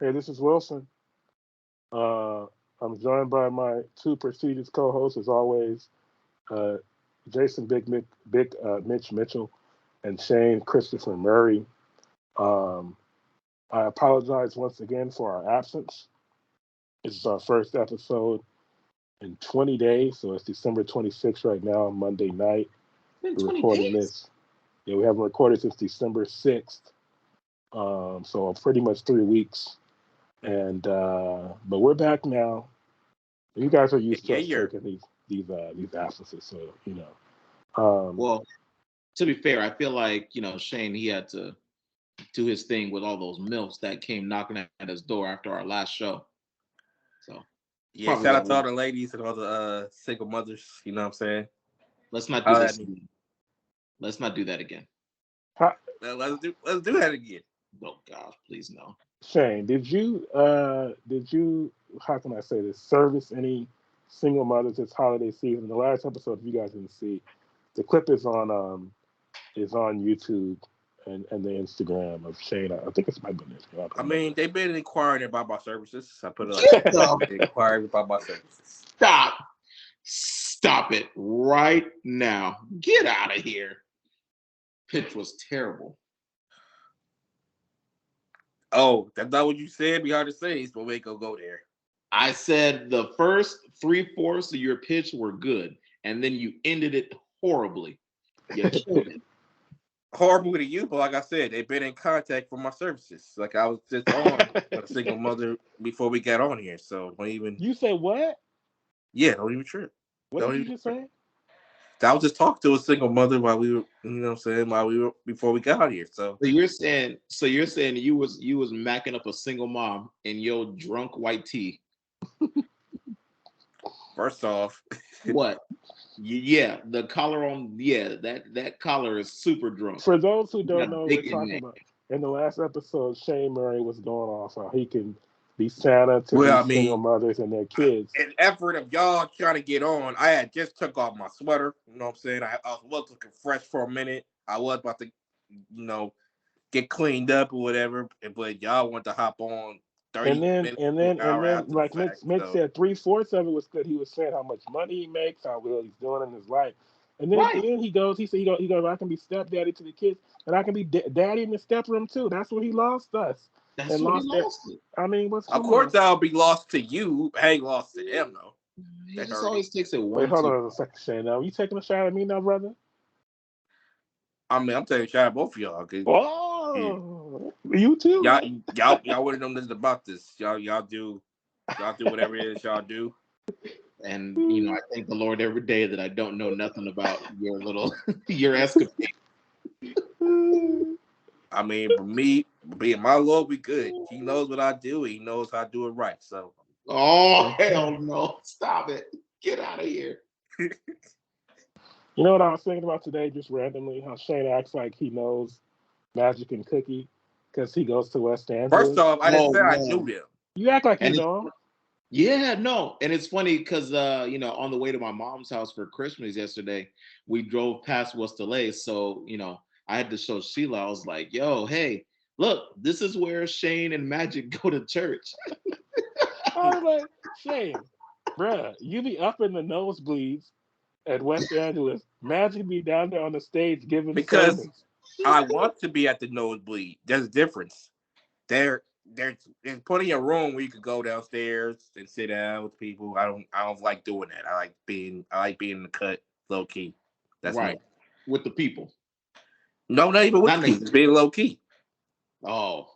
Hey, this is Wilson. Uh, I'm joined by my two prestigious co-hosts, as always, uh, Jason Mitch Mitchell and Shane Christopher Murray. Um, I apologize once again for our absence. This is our first episode in 20 days, so it's December 26th right now, Monday night. It's been We're 20 recording days. this. Yeah, we haven't recorded since December 6th, so pretty much 3 weeks. And but we're back now. You guys are used to Yeah, us you're. taking these absences, so you know. Um, Well, to be fair, I feel like, Shane, he had to do his thing with all those milfs that came knocking at his door after our last show. So it's Yeah, probably shout that out to all reason. the ladies and all the single mothers. You know what I'm saying? Let's not do Holla at this me. again. Let's not do that again. how, Let's do that again. Oh gosh, please no. Shane, did you how can I say this service any single mothers this holiday season? The last episode, if you guys didn't see, the clip is on YouTube and the Instagram of Shane. I think it's my goodness. I I don't mean, remember. they've been inquiring about my services. I put it like Get that. the Inquiring about my services. stop. Stop it right now. Get out of here. Pitch was terrible. Oh, that's not what you said behind the scenes, but we ain't gonna go there. I said the first three-fourths of your pitch were good, and then you ended it horribly. You killed it. Horrible to you, but like I said, they've been in contact for my services. Like I was just on with a single mother before we got on here, so don't even. You said what? Don't even trip. What Don't did you even just trip. say? I was just talking to a single mother while we were, you know what I'm saying, while we were before we got here. So So you're saying you was macking up a single mom in your drunk white tee. first off, What? Yeah, the collar on. Yeah, that collar is super drunk. For those who You don't got know, we're bacon talking neck. about in the last episode, Shane Murray was going off how he can be Santa to well, I these single mean, mothers and their kids. in effort of y'all trying to get on, I had just took off my sweater. You know what I'm saying? I was looking fresh for a minute. I was about to, get cleaned up or whatever, but y'all want to hop on And 30 then minutes and to an then and hour then after the like fact. Mitch So said, 3/4 of it was good. He was saying how much money he makes, how well he's doing in his life. And then at Right. the end, he said, he goes, I can be stepdaddy to the kids, and I can be daddy in the step room too. That's what he lost us, That's and what he lost that. lost it. I mean, what's of come on? course I'll be lost to you. I ain't lost to them though. He That just already. always takes it Wait, one hold too on a far. second, Shane. Now you taking a shot at me now, brother? I mean, I'm taking a shot at both of y'all because Oh, you too, y'all, man. y'all wouldn't know nothing about this. Y'all do whatever it is y'all do. And I thank the Lord every day that I don't know nothing about your little your escapade. I mean, for me, being my Lord, we good. He knows what I do. He knows how I do it right. So Oh hell no! Stop it! Get out of here! You know what I was thinking about today, just randomly? How Shane acts like he knows Magic and Cookie because he goes to West first Angeles. off, I didn't Oh say I knew man! them. You act like you And it's know him. yeah, no, and it's funny because on the way to my mom's house for Christmas yesterday, we drove past West LA, so I had to show Sheila. I was like, "Yo, hey, look, this is where Shane and Magic go to church." I was like, Shane, bruh, you be up in the nosebleeds at West Angeles. Magic be down there on the stage giving Because sermons. I want to be at the nosebleed. There's a difference. There's plenty of room where you could go downstairs and sit down with people. I don't like doing that. I like being in the cut low key. That's Right, me. with the people, No, not even with not the people. It's necessarily. being low key. Oh,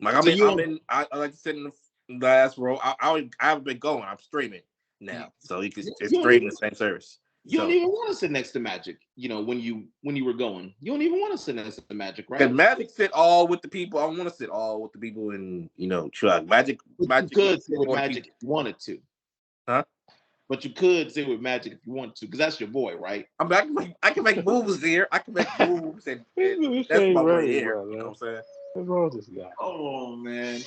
Like so you don't I like to sit in the last row. I haven't been going. I'm streaming you, now, so you can you it's don't straight even in the same service. you don't So even want to sit next to Magic. When you were going, you don't even want to sit next to Magic, right? because Magic sit all with the people. I want to sit all with the people and try Magic. But you Magic could sit is with more the Magic people, if you wanted to. huh? But you could sit with Magic if you want to, because that's your boy, right? I mean, I can make moves there. I can make moves, and This that's Shane my way Murray, there. You know brother. what I'm saying? What's wrong with this guy? Oh man,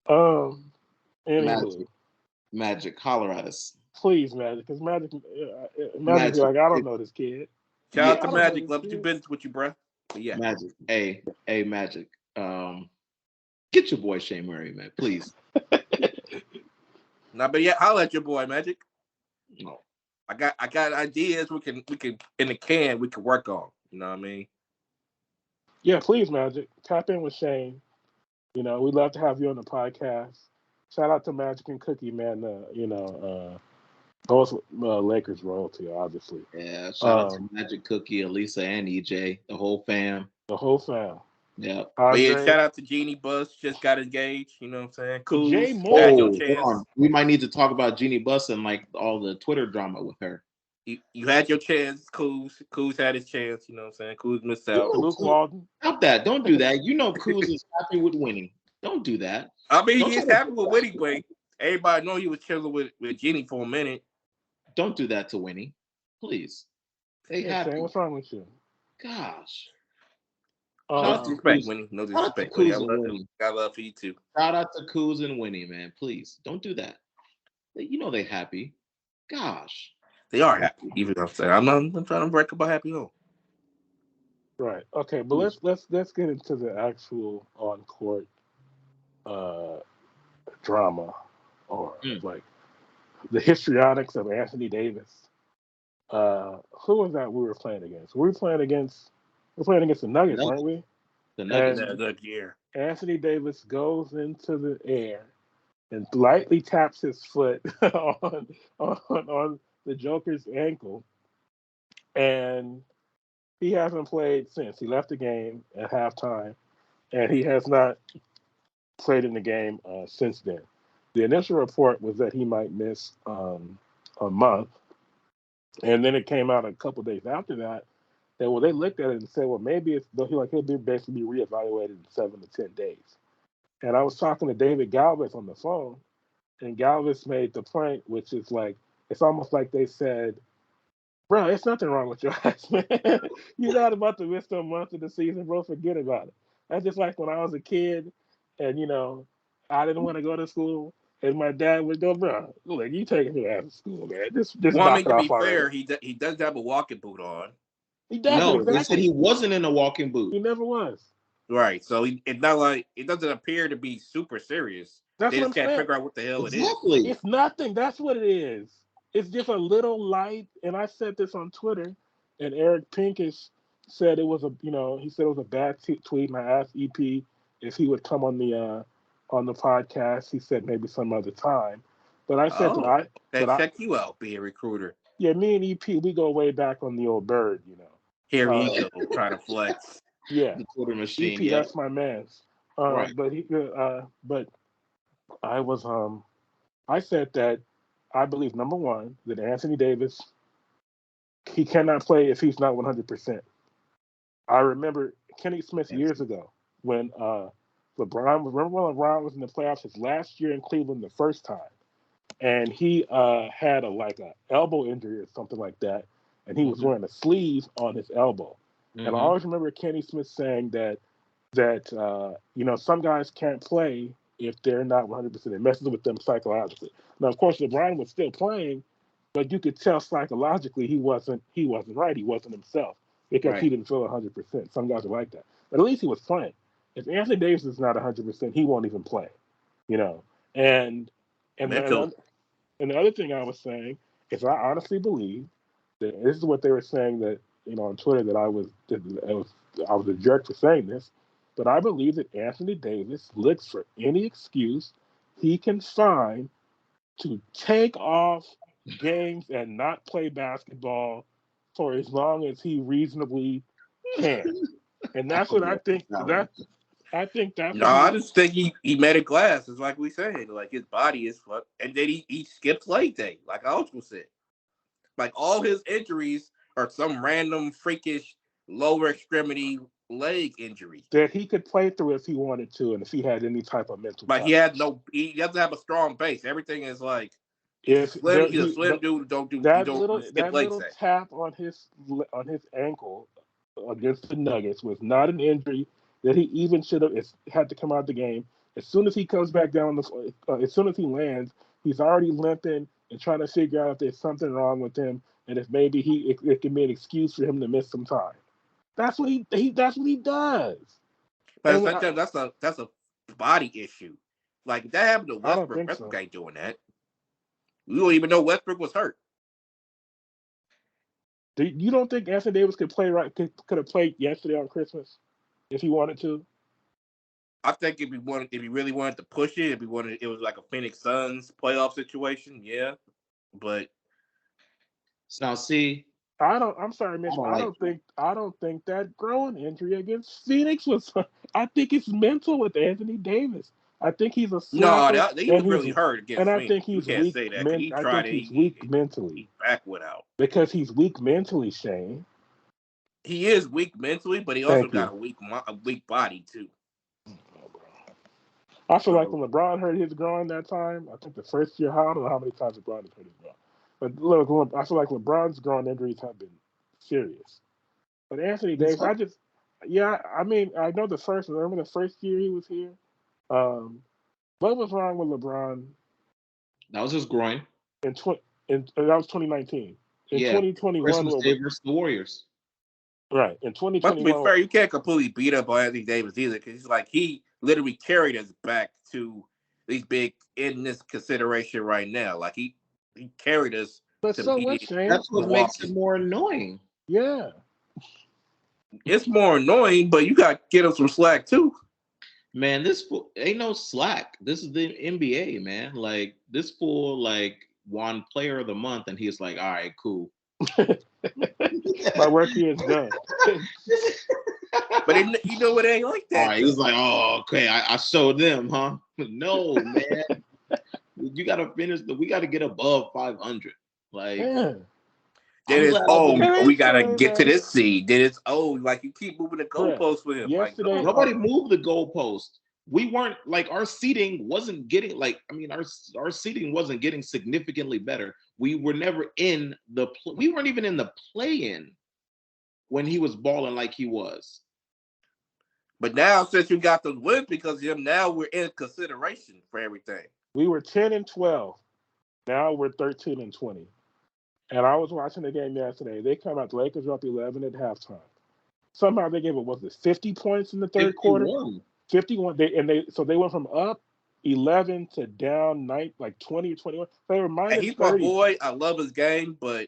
Um, anywho, Magic, Magic, holler at us, please, Magic, because Magic be Magic. like, I don't know this kid. Shout Yeah, out to I don't know Magic. this Love to do kid. business with you, bruh. But yeah, Magic. Hey, Magic. Um, Get your boy Shane Murray, man, please. Nah, but yeah, I'll let your boy Magic. No. I got ideas we can in the can we can work on. You know what I mean? Yeah, please, Magic. Tap in with Shane. We'd love to have you on the podcast. Shout out to Magic and Cookie, man. Both Lakers royalty, obviously. Yeah, shout out to Magic Cookie, Elisa, and EJ, the whole fam. The whole fam. Yeah. But yeah, shout out to Jeanie Buss, just got engaged. You know what I'm saying? Cool. Jay Had Mohr. your chance. We might need to talk about Jeanie Buss and like all the Twitter drama with her. You had your chance, Coos. Coos had his chance. You know what I'm saying? Coos missed out. Luke Walton. Stop that! Don't do that. Coos is happy with winning. Don't do that. I mean, he's happy with winning, but everybody know he was chilling with Jeanie for a minute. Don't do that to Winnie, please. They happy. What's wrong with you? Gosh. No disrespect, Winnie. No disrespect, Winnie. I love for you too. Shout out to Coos and Winnie, man. Please don't do that. They happy. Gosh. They are happy, even though I'm trying to break up a happy home. Right. Okay, but let's get into the actual on court drama or like the histrionics of Anthony Davis. Who was that we were playing against? We're playing against the Nuggets, weren't we? The Nuggets. And, good year. Anthony Davis goes into the air and lightly taps his foot on the Joker's ankle, and he hasn't played since. He left the game at halftime, and he has not played in the game since then. The initial report was that he might miss a month, and then it came out a couple days after that they looked at it and said, well, maybe he'll basically be reevaluated in 7 to 10 days. And I was talking to David Galvis on the phone, and Galvis made the point, which is like, it's almost like they said, bro, there's nothing wrong with your ass, man. You're not about to miss a month of the season, bro. Forget about it. That's just like when I was a kid and, I didn't want to go to school. And my dad would go, bro, look, you taking your ass to school, man. Just well, I mean, to be fair, he does have a walking boot on. He does. No, exactly. They said he wasn't in a walking boot. He never was. Right. So it's not like it doesn't appear to be super serious. That's they what just I'm can't saying. figure out what the hell Exactly. it is. It's nothing. That's what it is. It's just a little light. And I said this on Twitter, and Eric Pincus said it was he said it was a bad tweet. And I asked EP if he would come on the podcast. He said maybe some other time. But I said check you out, be a recruiter. Yeah, me and EP, we go way back on the old bird, Here he go, trying to flex. Yeah, the Twitter machine. EP, that's my man. Right. But I was I said that I believe, number one, that Anthony Davis, he cannot play if he's not 100%. I remember Kenny Smith years ago when LeBron was in the playoffs his last year in Cleveland the first time, and he had a elbow injury or something like that, and he was wearing a sleeve on his elbow. And I always remember Kenny Smith saying that some guys can't play if they're not 100%. It messes with them psychologically. Now, of course, LeBron was still playing, but you could tell psychologically he wasn't right. He wasn't himself because he didn't feel 100%. Some guys are like that, but at least he was playing. If Anthony Davis is not 100%, he won't even play. And the other thing I was saying is I honestly believe that this is what they were saying that on Twitter that I was a jerk for saying this. But I believe that Anthony Davis looks for any excuse he can find to take off games and not play basketball for as long as he reasonably can. And that's what I think. I just think he made a glass. It's like we said, like his body is fucked, and then he skipped leg day, like I also said. Like all his injuries are some random freakish lower extremity leg injury that he could play through if he wanted to, and if he had any type of mental. Like he doesn't have a strong base. Everything is like he's a slim dude. Don't skip leg day. Tap on his ankle against the Nuggets was not an injury that he even should have had to come out of the game. As soon as he comes back down, as soon as he lands, he's already limping and trying to figure out if there's something wrong with him, and if maybe it can be an excuse for him to miss some time. That's what he does. But that's a body issue. Like if that happened to I don't Westbrook, think Westbrook so. ain't doing that. We don't even know Westbrook was hurt. You don't think Anthony Davis could play right? Could have played yesterday on Christmas if he wanted to? I think if he really wanted to push it, it was like a Phoenix Suns playoff situation, yeah. But Now, see, I'm sorry, I Mitch. don't like. I don't think that growing injury against Phoenix was. I think it's mental with Anthony Davis. I think he's a no, slapper, he was really hurt and against I Phoenix. think We he's can't weak. say that because he I tried think it. he's weak mentally He back went out. because he's weak mentally, Shane. He is weak mentally, but he also Thank got you. a weak body too. I feel like So when LeBron hurt his groin that time, I think the first year, I don't know how many times LeBron has hurt his groin. But look, I feel like LeBron's groin injuries have been serious. But Anthony Davis, I mean, I know remember the first year he was here? What was wrong with LeBron That was his groin. in, that was 2019. In Yeah, 2021, Christmas Day versus the Warriors. right, in but to be 2021, fair, you can't completely beat up on Anthony Davis either because he literally carried us back to these big in this consideration right now. Like he carried us but to so what, beat Shane? That's what makes it Milwaukee. more annoying. Yeah. It's more annoying, but you got to get him some slack too. Man, this fool ain't no slack. This is the NBA, man. Like this fool, like won Player of the Month, and he's like, "All right, cool." My work here is done. But you know it ain't like All that. right, he was like, "Oh, okay, I showed them, huh?" No, man, you gotta finish. We gotta get above 500. Like, Yeah. Then I'm it's glad I didn't. we gotta Say get to that, this seed. Then it's like you keep moving the bruh. goalposts with him. Like Yesterday, no. Nobody moved the goalpost. We weren't like our seating wasn't getting like. I mean, our seating wasn't getting significantly better. We were never in the. We weren't even in the play-in when he was balling like he was. But now since you got those wins because of him, now we're in consideration for everything. we were 10-12. Now we're 13-20. And I was watching the game yesterday. They come out. The Lakers were up 11 at halftime. Somehow they gave it 50 points in the third quarter. 51. 51. So they went from up 11 to down 20 or 21. They were And minus he's my 30. boy. I love his game, but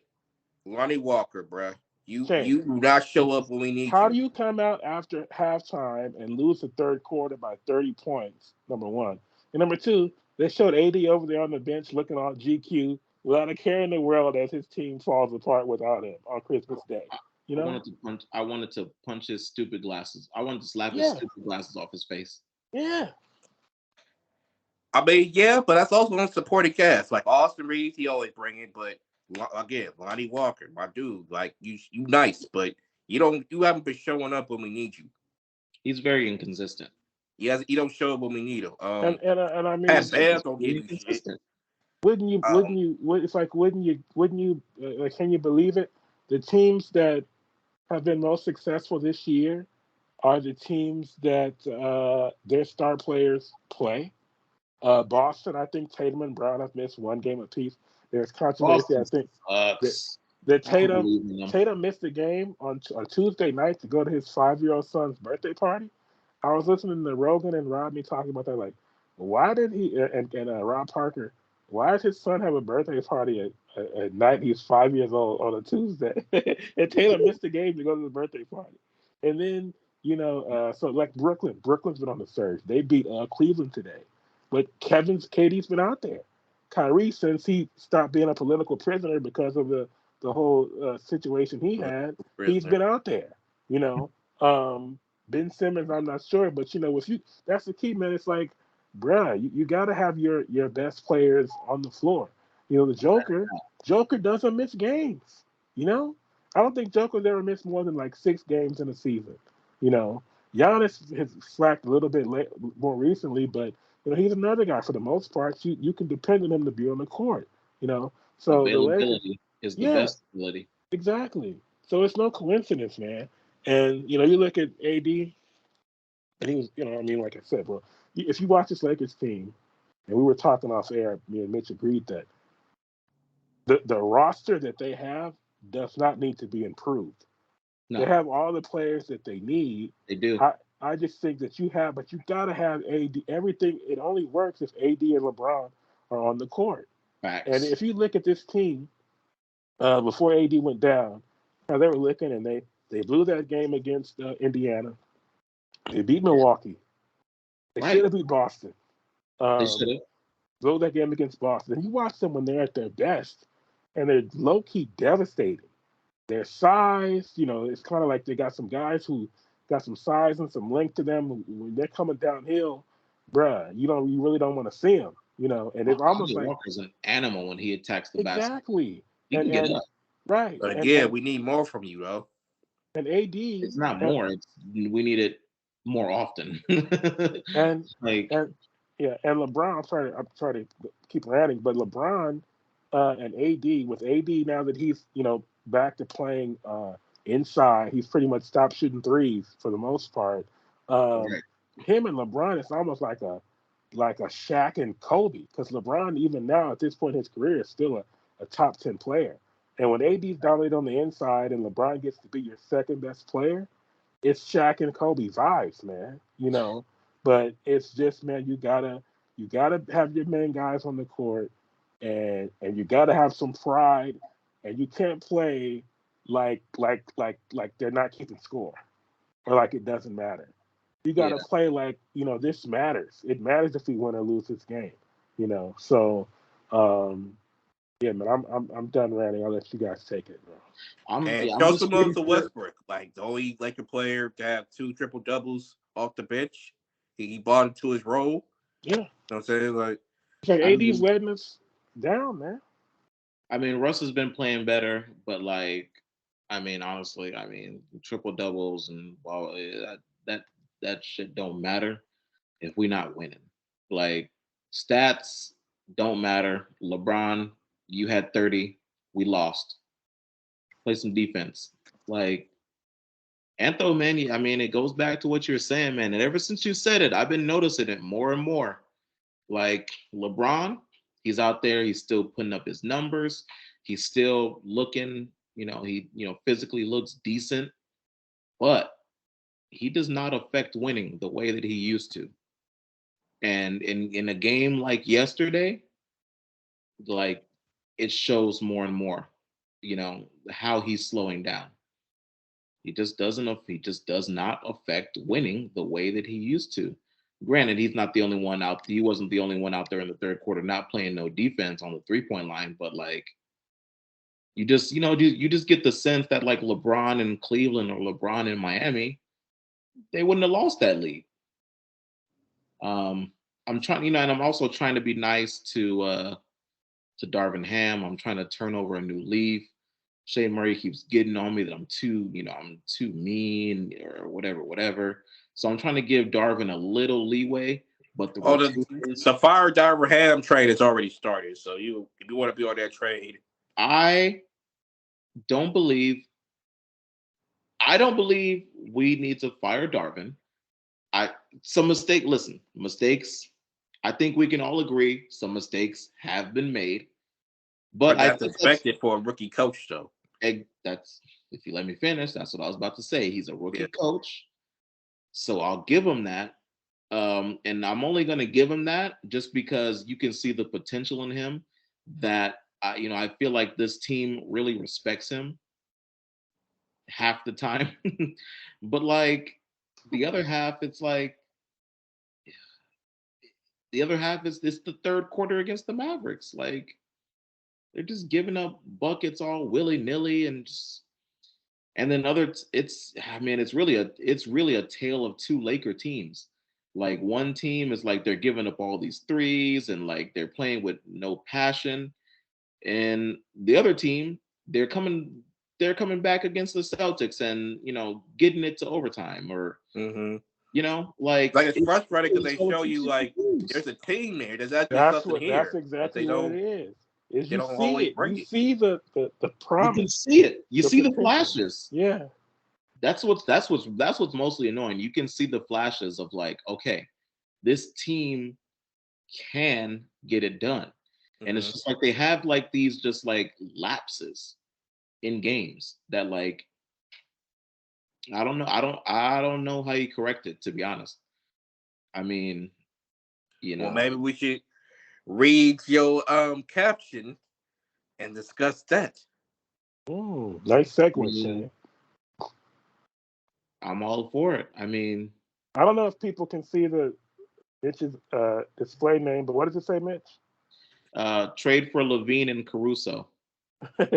Lonnie Walker, bruh, you Shane, do not show up when we need how do you. you come out after halftime and lose the third quarter by 30 points? Number one. And number two, they showed AD over there on the bench looking all GQ without a care in the world as his team falls apart without him on Christmas Day. You I know? wanted to punch. I wanted to punch his stupid glasses. I wanted to slap his Yeah. stupid glasses off his face. Yeah. I mean, yeah, but that's also on supporting cast. Like Austin Reeves, he always bring it, but again, Lonnie Walker, my dude, like you nice, but you haven't been showing up when we need you. He's very inconsistent. You don't show up when we need him. And I mean, Pat Bev don't give Really you shit. inconsistent. it's like, wouldn't you, like, can you believe it? The teams that have been most successful this year are the teams that their star players play. Boston, I think Tatum and Brown have missed one game apiece. There's controversy, I Boston think, that, sucks. that I don't believe in them. Tatum missed the game on Tuesday night to go to his 5-year-old son's birthday party. I was listening to Rogan and Rodney talking about that, like, why did he and Rob Parker, why did his son have a birthday party at night? He's 5 years old on a Tuesday, and Tatum missed the game to go to the birthday party. And then so like Brooklyn's been on the surge. They beat Cleveland today, but KD's been out there. Kyrie, since he stopped being a political prisoner because of the whole situation he had, he's been out there. You know, Ben Simmons, I'm not sure, but with you, that's the key, man. It's like, bruh, you got to have your best players on the floor. The Joker doesn't miss games. I don't think Joker's ever missed more than like 6 games in a season. You know, Giannis has slacked a little bit more recently, but he's another guy. For the most part, you can depend on him to be on the court. So the Lakers, Availability is the yeah, best ability. exactly. So it's no coincidence, man. And you look at AD, and he was, I mean, like I said, bro, if you watch this Lakers team, and we were talking off air, me and Mitch agreed that the roster that they have does not need to be improved. No, They have all the players that they need. they do. I just think that but you gotta have AD. Everything it only works if AD and LeBron are on the court. And Facts. if you look at this team before AD went down, how they were looking, and they blew that game against Indiana. They beat Milwaukee. They should Right. have beat Boston. They should Um, have. Blow that game against Boston. And you watch them when they're at their best, and they're low key devastating. Their size, it's kind of like they got some guys who got some size and some length to them. When they're coming downhill, bruh, you really don't want to see them. And it's almost Lonnie like Walker's an animal when he attacks the basket. exactly, He and can get and up. right, But and again, we need more from you, though. AD It's not more. It's we need it more often. and Like and yeah, and LeBron. I'm sorry to keep ranting, but LeBron and AD, with AD now that he's back to playing inside, he's pretty much stopped shooting threes for the most part. Um, right. Him and LeBron, it's almost like a Shaq and Kobe, because LeBron even now at this point in his career is still a top 10 player. And when AD's dominated on the inside and LeBron gets to be your second best player, it's Shaq and Kobe vibes, man. But it's just, man, you gotta have your main guys on the court, and you gotta have some pride, and you can't play like they're not keeping score, or like it doesn't matter. You Yeah. gotta play like this matters. It matters if we win or lose this game. So um, yeah, man, I'm done ranting. I'll let you guys take it, bro. And I'm show just some love waiting to for Westbrook. Like the only Laker player to have 2 triple doubles off the bench. He bought into his role. Yeah, You know what I'm saying? Like, it's like I AD's mean letting us down, man. Russ has been playing better, but honestly, triple doubles and that that shit don't matter if we not winning. Like stats don't matter. LeBron, you had 30, we lost. Play some defense. Like Antho, man, it goes back to what you're saying, man. And ever since you said it, I've been noticing it more and more. Like LeBron, he's out there, he's still putting up his numbers, he's still looking, he physically looks decent, but he does not affect winning the way that he used to. And in a game like yesterday, like it shows more and more, how he's slowing down. He just does not affect winning the way that he used to. Granted, he's not the only one out. He wasn't the only one out there in the third quarter not playing no defense on the 3-point line, but like you just get the sense that like LeBron in Cleveland or LeBron in Miami, they wouldn't have lost that lead. I'm trying, and I'm also trying to be nice to Darvin Ham. I'm trying to turn over a new leaf. Shay Murray keeps getting on me that I'm too mean or whatever. So I'm trying to give Darvin a little leeway, but the oh, rotations, the fire Diver Ham trade has already started. So if you want to be on that trade, I don't believe I don't believe we need to fire Darvin. I some mistake. Listen, mistakes. I think we can all agree some mistakes have been made, but but I that's think that's expected for a rookie coach, though. that's if you let me finish. That's what I was about to say. He's a Yeah. rookie coach, so I'll give him that. And I'm only going to give him that just because you can see the potential in him. That I feel like this team really respects him half the time, but like the other half, it's like the other half is this the third quarter against the Mavericks. Like they're just giving up buckets all willy nilly and then it's really a tale of two Laker teams. Like one team is like they're giving up all these threes and like they're playing with no passion, and the other team they're coming back against the Celtics and getting it to overtime or Mm-hmm. like Like it's frustrating because they so show two you different like teams. there's a team there. There's actually That's something what. That's here, but exactly what it is. Is they you don't see always it. You bring it. see the You can promise, see it. You the see the potential. flashes. Yeah. That's what's mostly annoying. You can see the flashes of like, okay, this team can get it done. And it's Mm-hmm. just like they have like these just like lapses in games that like I don't know. I don't know how you correct it, to be honest. I mean, Well, maybe we should read your caption and discuss that. Nice I segue, mean, Shane. I'm all for it. I mean, I don't know if people can see the Mitch's display name, but what does it say, Mitch? trade for Levine and Caruso. Who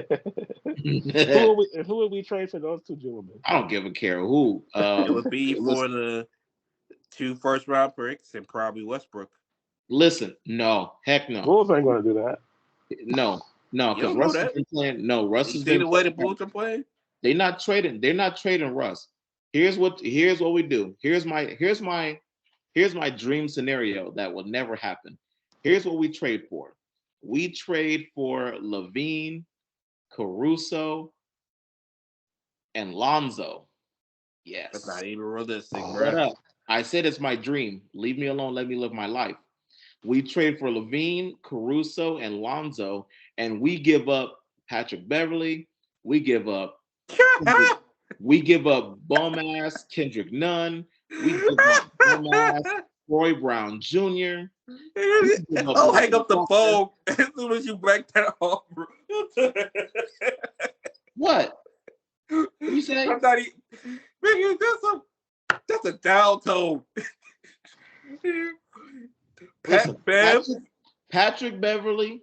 I would we trade for those two gentlemen? don't give a care who. It would be for Listen, the 2 first-round picks and probably Westbrook. listen. No, heck no, Bulls ain't going to do that. no, You because don't know Russ has that. been playing. No, Russ You has see been the way the playing. Bulls are playing? They're not trading. They're not trading Russ. Here's what we do. Here's my dream scenario that will never happen. Here's what we trade for. We trade for Levine, Caruso, and Lonzo. That's Yes. not even realistic, Shut bro. up. I said it's my dream. Leave me alone. Let me live my life. We trade for Levine, Caruso, and Lonzo, and we give up Patrick Beverly. We give up we give up bum ass Kendrick Nunn. We give up bum ass Roy Brown Jr. We give up I'll hang Lonnie up the Walker. phone as soon as you break that off, bro. What? What you say? I'm not even. Man, that's a down tone. Listen, Pat Bev, Patrick Beverly,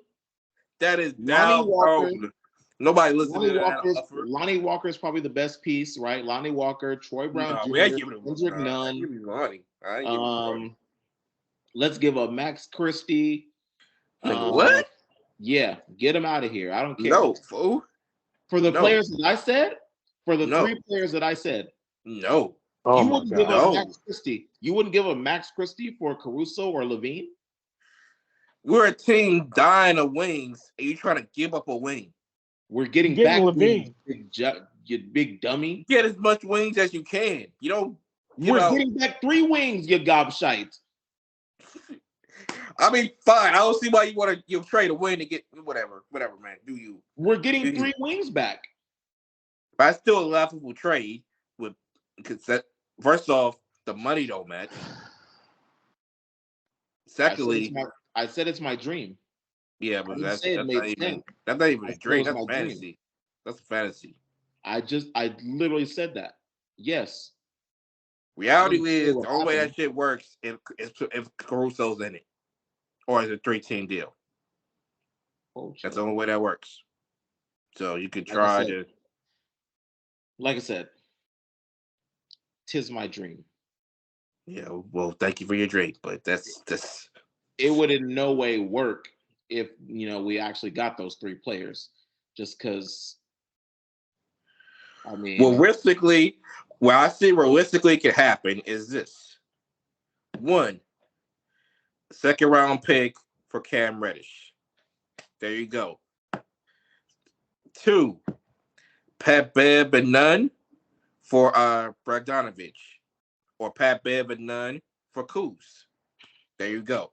that is Lonnie down Walker. tone. Nobody listening to that offer. Lonnie Walker is probably the best piece, right? Lonnie Walker, Troy Brown No, we ain't Jr., giving him. Kendrick No, I ain't Nunn. giving him money. I ain't giving him money. Let's give up Max Christie. Nigga, what? Yeah, get him out of here. I don't care. No, fool. For the No. players that I said, for the No. 3 players that I said, No. Oh you my wouldn't give God. up No. Max Christie. You wouldn't give up Max Christie for Caruso or Levine? We're a team dying of wings, and you trying to give up a wing. We're getting Getting back Levine. wings, you big dummy. Get as much wings as you can. You don't give We're out. getting back 3 wings, you gobshite. I mean, fine. I don't see why you want to trade a win to get whatever, man. Do you? We're getting 3 wings back. But I still a laughable trade with because first off, the money don't match. Secondly, I said it's my dream. yeah, but that's Say it not made even sense. that's not even I a said it dream. was That's my fantasy. dream. That's fantasy. I literally said that. Yes. Reality Doesn't say is what the only way happened. that shit works if Caruso's in it, or it's a 3-team deal. Oh, That's the only way that works. So you could try to. Like I said, tis my dream. Yeah, well, thank you for your drink, but that's. It would in no way work if we actually got those 3 players. Just because, I mean, Well, realistically, what I see realistically can happen is this: 1, 2nd-round pick for Cam Reddish. There you go. 2, Pat Bev and none for Bogdanovich, or Pat Bev and none for Kuz. There you go.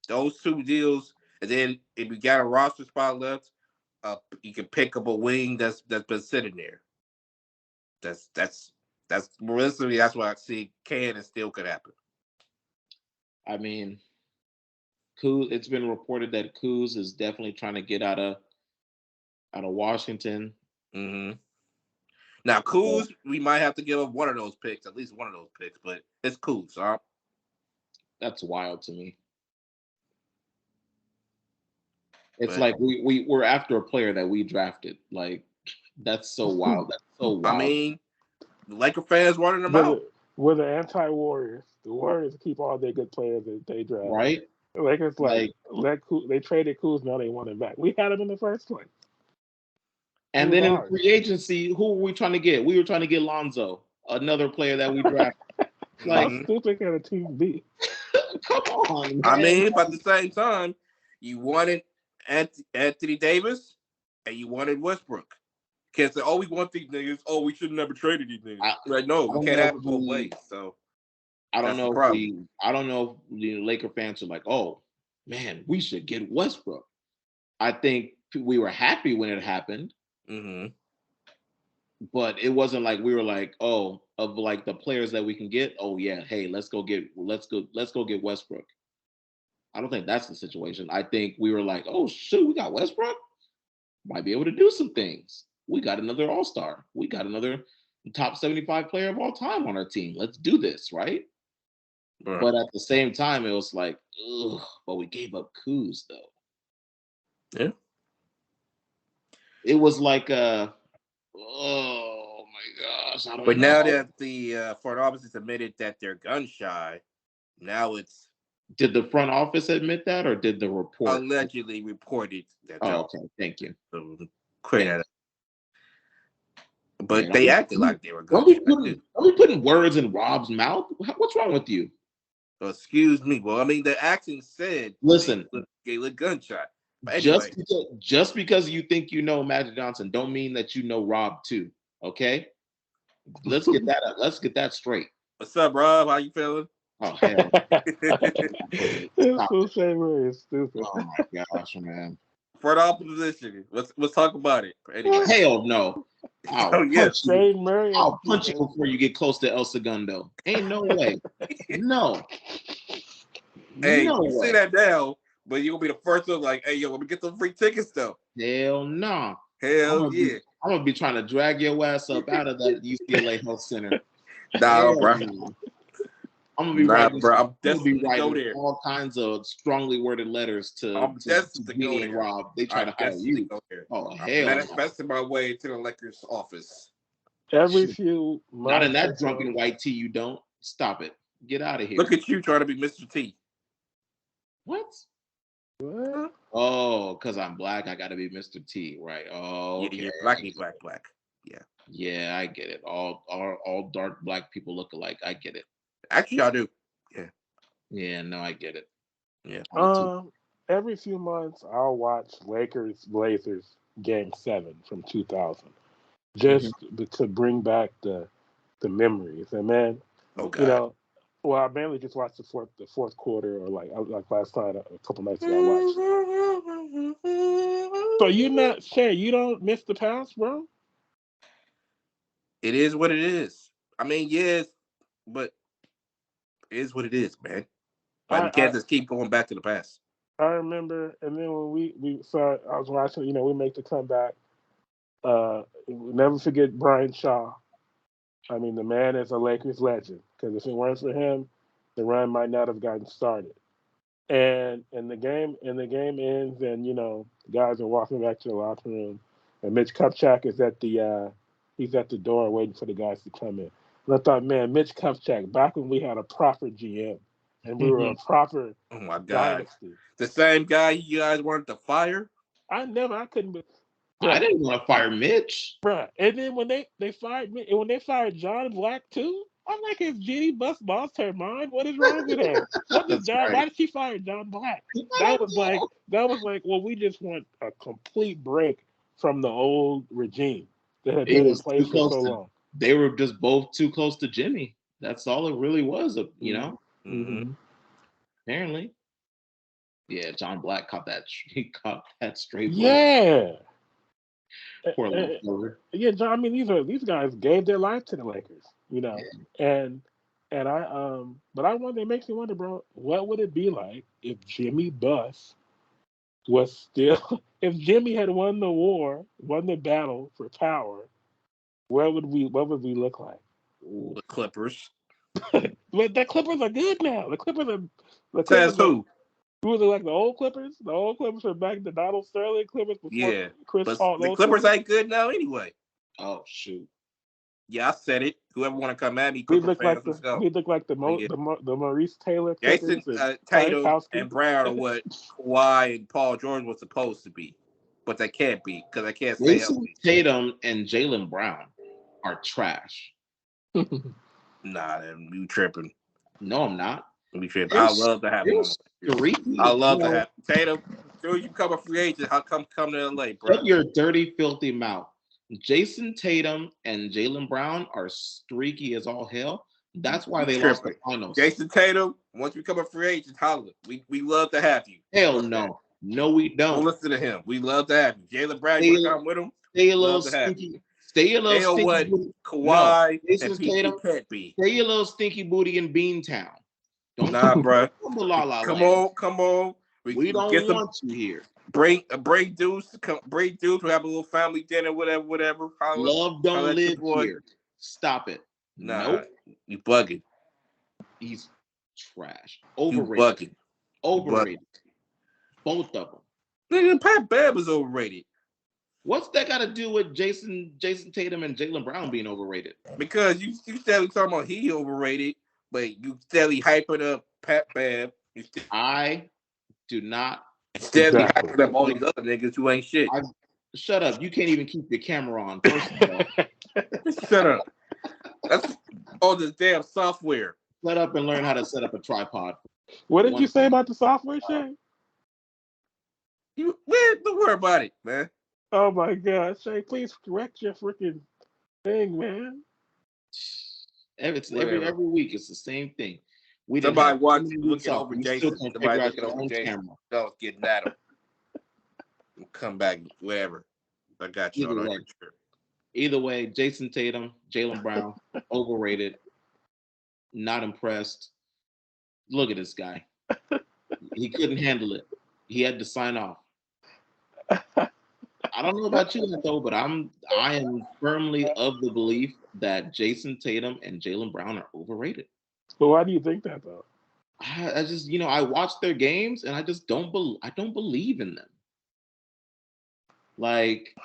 Those 2 deals, and then if you got a roster spot left, you can pick up a wing that's been sitting there. That's realistically that's what I see can and still could happen. I mean, it's been reported that Kuz is definitely trying to get out of Washington. Mm-hmm. Now, Kuz, we might have to give up one of those picks, at least one of those picks, but it's Kuz, huh? That's wild to me. It's like we're after a player that we drafted. Like, that's so wild. That's so wild. I mean, the Laker fans wanted them out. We're the anti-Warriors. The Warriors keep all their good players that they draft. Right? The Lakers they traded Kuz, now they want him back. We had him in the first place. And then in free agency, who were we trying to get? We were trying to get Lonzo, another player that we drafted. How stupid can a team be? Come on, man. I mean, but at the same time, you wanted Anthony Davis and you wanted Westbrook. Can't say, we want these niggas. We should never traded these niggas. No, we can't have it both ways. So I don't know if the Laker fans are like, oh man, we should get Westbrook. I think we were happy when it happened. Mm-hmm. but it wasn't like we were like, oh, of like the players that we can get. Oh yeah, hey, let's go get Westbrook. I don't think that's the situation. I think we were like, oh shoot, we got Westbrook. Might be able to do some things. We got another All-Star. We got another top 75 player of all time on our team. Let's do this, right? But at the same time, it was like, ugh, but we gave up Kuz though. Yeah. It was like oh my gosh, I don't know. Now that the front office has admitted that they're gun shy, now it's. Did the front office admit that, or did the report allegedly reported that? Oh, okay. Thank you. But they acted like they were gun shy. Are we putting words in Rob's mouth? What's wrong with you? Excuse me. Well, I mean, the action said. Listen, they look gunshot. Anyway. Just because you think you know Magic Johnson, don't mean that you know Rob too. Okay, let's get that. Let's get that straight. What's up, Rob? How you feeling? Oh hell! It's so savory. It's stupid. Oh my gosh, man! For the opposition, let's talk about it. Anyway. Hell no! I'll punch you before you get close to El Segundo. Ain't no way. No. Hey, no you way. See that now, but you're gonna be the first one like, hey, yo, let me get some free tickets though. Hell no. Hell yeah. I'm gonna be trying to drag your ass up out of that UCLA Health Center. Nah, bro. I'm gonna be writing all kinds of strongly worded letters to Jeanie and Rob. They try to hire you. Oh hell! I'm investing my way to the Lakers office. Every few months. Not in that drunken white tee. You don't stop it. Get out of here. Look at you trying to be Mr. T. What? Oh, because I'm black, I gotta be Mr. T, right? Oh, okay. Yeah, you're black. Yeah. Yeah, I get it. All dark black people look alike. I get it. Actually, I do. Yeah. Yeah, no, I get it. Yeah. Every few months, I'll watch Lakers Blazers Game 7 from 2000, just to bring back the memories. And man, you know, well, I mainly just watched the fourth quarter, or like last night, a couple nights ago, I watched. So you're not saying you don't miss the past, bro? It is what it is. I mean, yes, but it is what it is, man. But you can't just keep going back to the past. I remember, and then when we saw, I was watching, you know, we make the comeback. We'll never forget Brian Shaw. I mean, the man is a Lakers legend, because if it weren't for him, the run might not have gotten started. And the game ends, and you know, guys are walking back to the locker room, and Mitch Kupchak is at the door waiting for the guys to come in. And I thought, man, Mitch Kupchak, back when we had a proper GM and we were a proper dynasty. The same guy you guys wanted to fire? I couldn't be. I didn't want to fire Mitch. Bruh. And then when they fired me, and when they fired John Black too, I'm like, is Jeanie boss her mind? What is wrong with her? Why did she fire John Black? That was like, well, we just want a complete break from the old regime that had been in place for so long. They were just both too close to Jimmy. That's all it really was, you know? Mm-hmm. Apparently. Yeah, John Black caught that straight. Yeah. Poor little forward. Yeah, John. I mean, these guys gave their life to the Lakers, you know, and I but I wonder. It makes me wonder, bro. What would it be like if Jimmy Buss was still? If Jimmy had won the battle for power, what would we look like? Ooh, the Clippers. But the Clippers are good now. The Clippers. Says who? Who was it, like the old Clippers? The old Clippers are back to Donald Sterling Clippers before Chris Paul. The Clippers ain't good now anyway. Oh shoot! Yeah, I said it. Whoever want to come at me, we look like the Maurice Taylor Clippers. Jason Tatum and Brown are what Kawhi and Paul George was supposed to be, but they can't be because they can't stay healthy. Tatum and Jaylen Brown are trash. Nah, you tripping? No, I'm not. I love to have him. I love to have Tatum. Dude, you become a free agent. How come to LA, bro? Shut your dirty, filthy mouth. Jason Tatum and Jaylen Brown are streaky as all hell. That's why they lost the finals. Jason Tatum, once you become a free agent, holla. We love to have you. Hell no. No, we don't. Don't listen to him. We love to have you. Jaylen Brown, you want to come with him? Stay a little Stay your They little know what stinky booty. Kawhi No, and Tatum. PP can't be. Stay your little stinky booty in Beantown. Don't Bro. come to La La Come Land. on. We don't get some. want you here. Bring dudes. Bring dudes. We have a little family dinner, whatever. Love don't live here. Stop it. Nah, nope. You bugging. He's trash. Overrated. You bugging. Overrated. Both of them. Nigga, Pat Bev is overrated. What's that got to do with Jason Tatum and Jaylen Brown being overrated? Because you steadily talking about he overrated, but you steadily hyping up Pat Bev. I do not. Steadily hyping up all these other niggas who ain't shit. Shut up. You can't even keep your camera on. First of all. Shut up. That's all this damn software. Shut up and learn how to set up a tripod. What did you say about the software, Shay? Don't worry about it, man. Oh my God, Shay, please correct your freaking thing, man. Every week it's the same thing. Somebody looking over Jason. Somebody looking over Jason. Camera. I was getting at him. Come back, whatever. I got you. Either way, Jason Tatum, Jaylen Brown, overrated. Not impressed. Look at this guy. He couldn't handle it. He had to sign off. I don't know about you, though, but I am firmly of the belief that Jason Tatum and Jaylen Brown are overrated. But why do you think that, though? I just, I watch their games and I just don't believe in them. Like,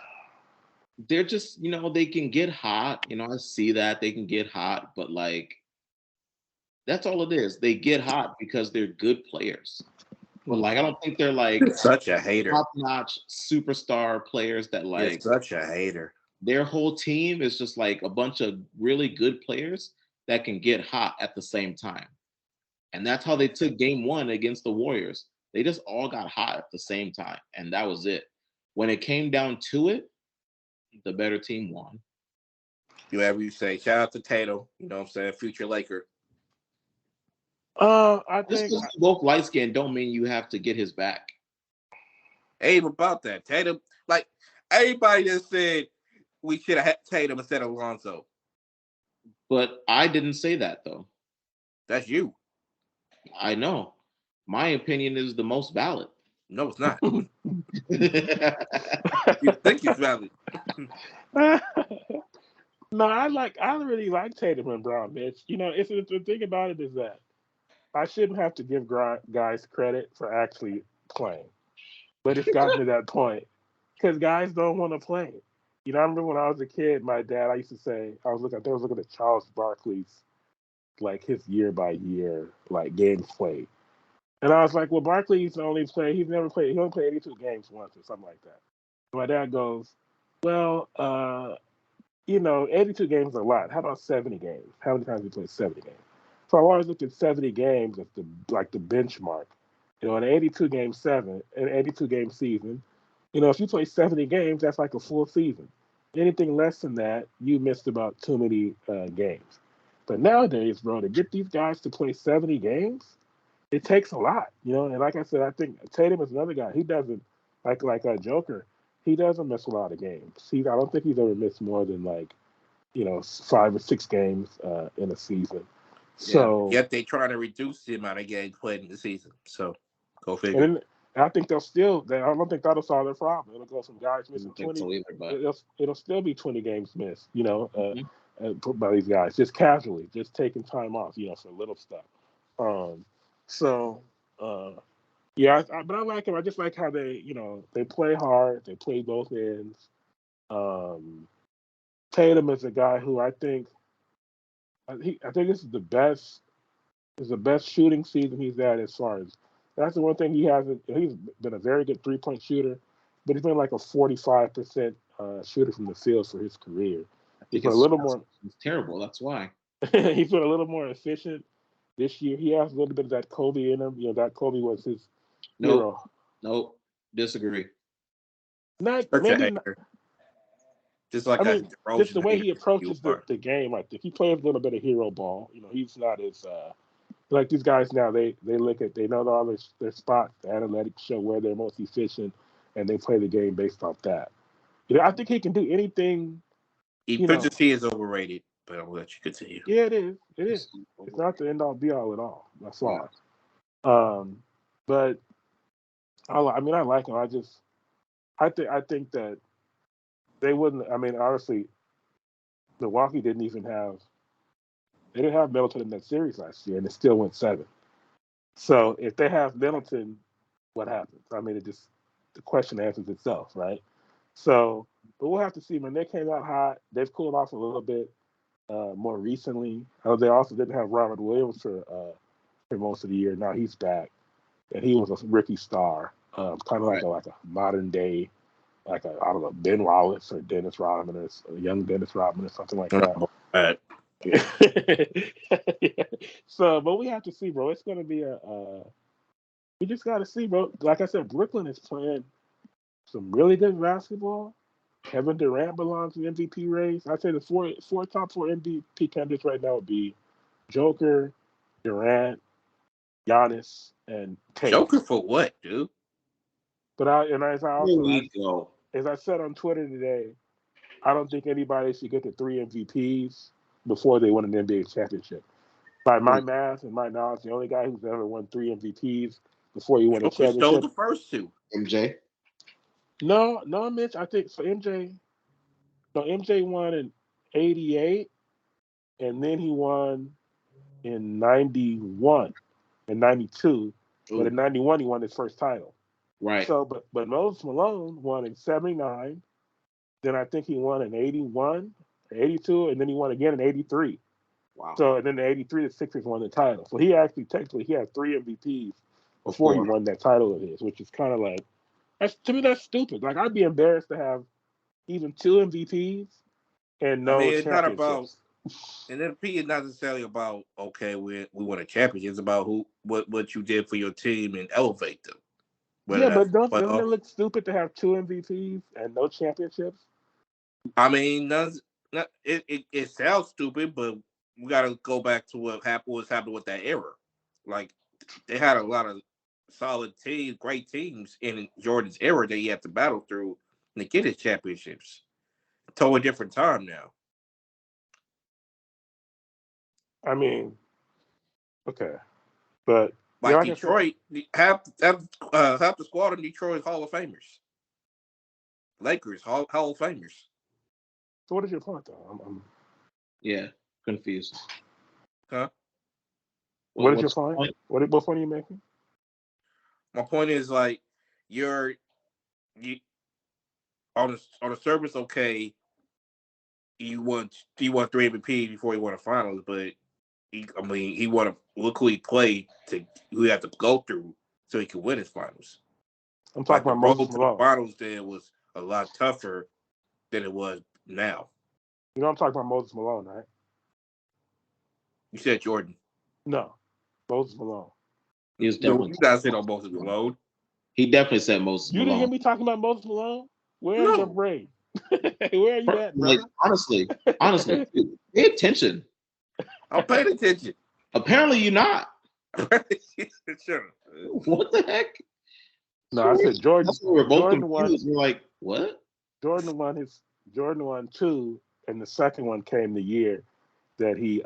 they're just, they can get hot. I see that they can get hot, but like, that's all it is. They get hot because they're good players. But like, I don't think they're like such a hater, top-notch superstar players that like. You're such a hater. Their whole team is just like a bunch of really good players that can get hot at the same time, and that's how they took Game 1 against the Warriors. They just all got hot at the same time, and that was it. When it came down to it, the better team won. Whatever you say. Shout out to Tatum. You know what I'm saying? Future Laker. I think both light skinned don't mean you have to get his back. Ain't about that. Tatum, like everybody just said we should have had Tatum instead of Lonzo. But I didn't say that though. That's you. I know. My opinion is the most valid. No, it's not. You think it's valid. No, I really like Tatum and Brown, bitch. It's the thing about it is that I shouldn't have to give guys credit for actually playing. But it's gotten to that point because guys don't want to play. I remember when I was a kid, my dad, I used to say, I was looking at Charles Barkley's, like his year by year, like games played. And I was like, well, Barkley's only played, he only played 82 games once or something like that. And my dad goes, well, 82 games is a lot. How about 70 games? How many times have you played 70 games? So I always looked at 70 games as the benchmark. An 82 game season, if you play 70 games, that's like a full season. Anything less than that, you missed about too many games. But nowadays, bro, to get these guys to play 70 games, it takes a lot, And like I said, I think Tatum is another guy. He doesn't like a Joker. He doesn't miss a lot of games. I don't think he's ever missed more than 5 or 6 games in a season. So yet they trying to reduce the amount of games played in the season. So go figure. And I think I don't think that'll solve their problem. It'll go from guys missing 20. So either, it'll still be 20 games missed, by these guys, just casually, just taking time off, for little stuff. Yeah, but I like them. I just like how they, they play hard. They play both ends. Tatum is a guy who I think this is the best shooting season he's had as far as. That's the one thing he hasn't. He's been a very good 3-point shooter, but he's been like a 45% shooter from the field for his career. He's been a little more. It's terrible. That's why he's been a little more efficient this year. He has a little bit of that Kobe in him. That Kobe was his hero. Nope. Disagree. Maybe not. Just like just the way he approaches the game. I think he plays a little bit of hero ball. He's not as like these guys now. They know all their spots. The analytics show where they're most efficient, and they play the game based off that. I think he can do anything Efficiency is overrated, but I'll let you continue. Yeah, it is. It is. It's not the end all be all at all. That's fine. But I like him. I think that they wouldn't. I mean, honestly, Milwaukee didn't have Middleton in that series last year, and it still went 7. So if they have Middleton, what happens? I mean, the question answers itself, right? So, but we'll have to see. When they came out hot, they've cooled off a little bit more recently. They also didn't have Robert Williams for most of the year. Now he's back, and he was a rookie star, kind of like a modern day, I don't know, Ben Wallace or Dennis Rodman or a young Dennis Rodman or something like that. Yeah. So, but we have to see, bro. It's going to be we just got to see, bro. Like I said, Brooklyn is playing some really good basketball. Kevin Durant belongs in the MVP race. I'd say the top four MVP candidates right now would be Joker, Durant, Giannis, and Tatum. Joker for what, dude? But as I said on Twitter today, I don't think anybody should get to 3 MVPs before they win an NBA championship. By my math and my knowledge, the only guy who's ever won 3 MVPs before he won a championship. Stole the first 2. MJ. No, Mitch. I think so. MJ won in '88, and then he won in '91 and '92. But in '91, he won his first title. Right. So, but Moses Malone won in '79. Then I think he won in '81, '82, and then he won again in '83. Wow. So, and then in '83, the Sixers won the title. So he actually technically had 3 MVPs before he won that title of his, which is kind of like, to me that's stupid. Like, I'd be embarrassed to have even 2 MVPs and no championships. It's not about an MVP is not necessarily about we won a championship. It's about what you did for your team and elevate them. But doesn't it look stupid to have 2 MVPs and no championships? I mean, it sounds stupid, but we got to go back to what happened with that era. Like, they had a lot of solid teams, great teams in Jordan's era that he had to battle through to get his championships. Totally different time now. I mean, okay, but like Detroit, half the squad in Detroit is Hall of Famers. Lakers Hall of Famers. So what is your point, though? I'm confused. Huh? What is your point? What point are you making? My point is, like, you on the surface, okay, he won 3 MVP before he won a finals, but he won look who he played who he had to go through so he could win his finals. I'm talking about Moses Malone. The finals then was a lot tougher than it was now. You know I'm talking about Moses Malone, right? You said Jordan. No, Moses Malone. He was definitely. You guys said on Moses Malone. He definitely said Moses Malone. You didn't hear me talking about Moses Malone? Where's your brain? Where are you at, brother? Like, honestly, dude, pay attention. I'm paying attention. Apparently, you're not. What the heck? No, I said Jordan. That's what we're both confused. We're like, what? Jordan won 2, and the second one came the year that he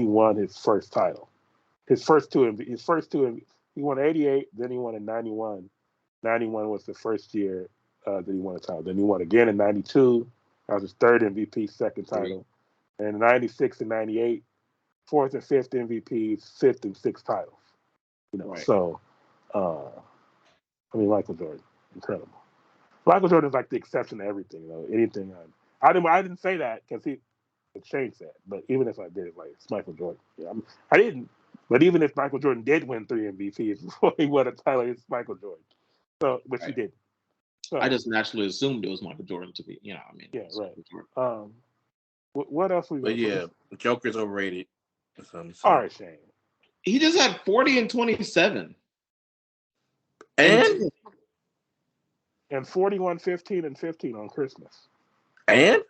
won his first title. His first two. He won '88, then he won in '91. '91 was the first year that he won a title. Then he won again in '92. That was his 3rd MVP, second title. And in '96 and '98, 4th and 5th MVPs, 5th and 6th titles. So, Michael Jordan, incredible. Michael Jordan's like the exception to everything, though. Anything. I didn't say that because he changed that. But even if I did, it's Michael Jordan. Yeah, I didn't. But even if Michael Jordan did win 3 MVPs before he won a title, it's Michael Jordan. So, but he didn't. So, I just naturally assumed it was Michael Jordan to be. Yeah, right. What else we? But yeah, Joker's overrated. All right, Shane. He just had 40 and 27. And 41, 15, and 15 on Christmas. And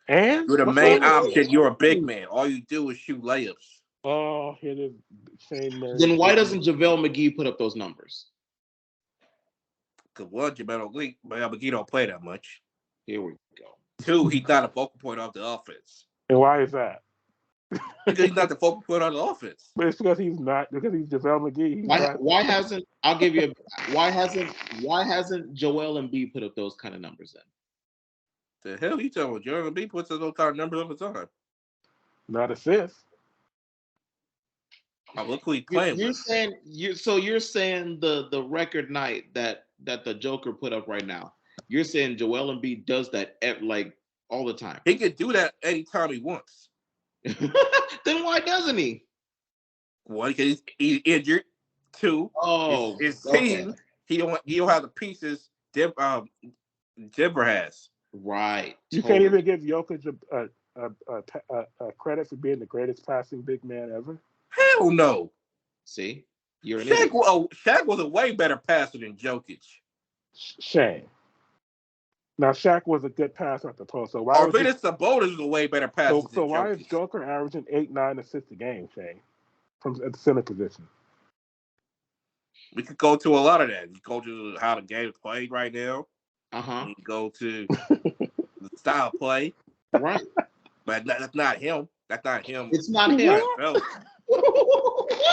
you're the main option. You're a big man. All you do is shoot layups. Oh, here the Shane. Then why doesn't JaVale McGee put up those numbers? Because JaVale McGee don't play that much. Here we go. 2, he's not a focal point of the offense. And why is that? Because he's not the focal point of the offense. But it's because he's JaVale McGee. Why hasn't Joel Embiid put up those kind of numbers then? The hell you talking about? Joel Embiid puts those kind of numbers all the time. Not assists. Look who he's playing you're with. saying you're saying the record night that the Joker put up right now. You're saying Joel Embiid does that like all the time. He can do that anytime he wants. Then why doesn't he? 1, because he's injured. 2, his team. He don't have the pieces Denver has. Right. You can't even give Jokic a credit for being the greatest passing big man ever. Hell no. See, you're an idiot. Shaq was a way better passer than Jokic. Shane. Now Shaq was a good passer at the post. So why? Arvidas Sabonis was a way better passer. So why is Joker averaging 8-9 assists a game, Shane, from at the center position? We could go to a lot of that. You go to how the game is played right now. You go to the style of play. Right. But that's not him. That's not him. It's not him.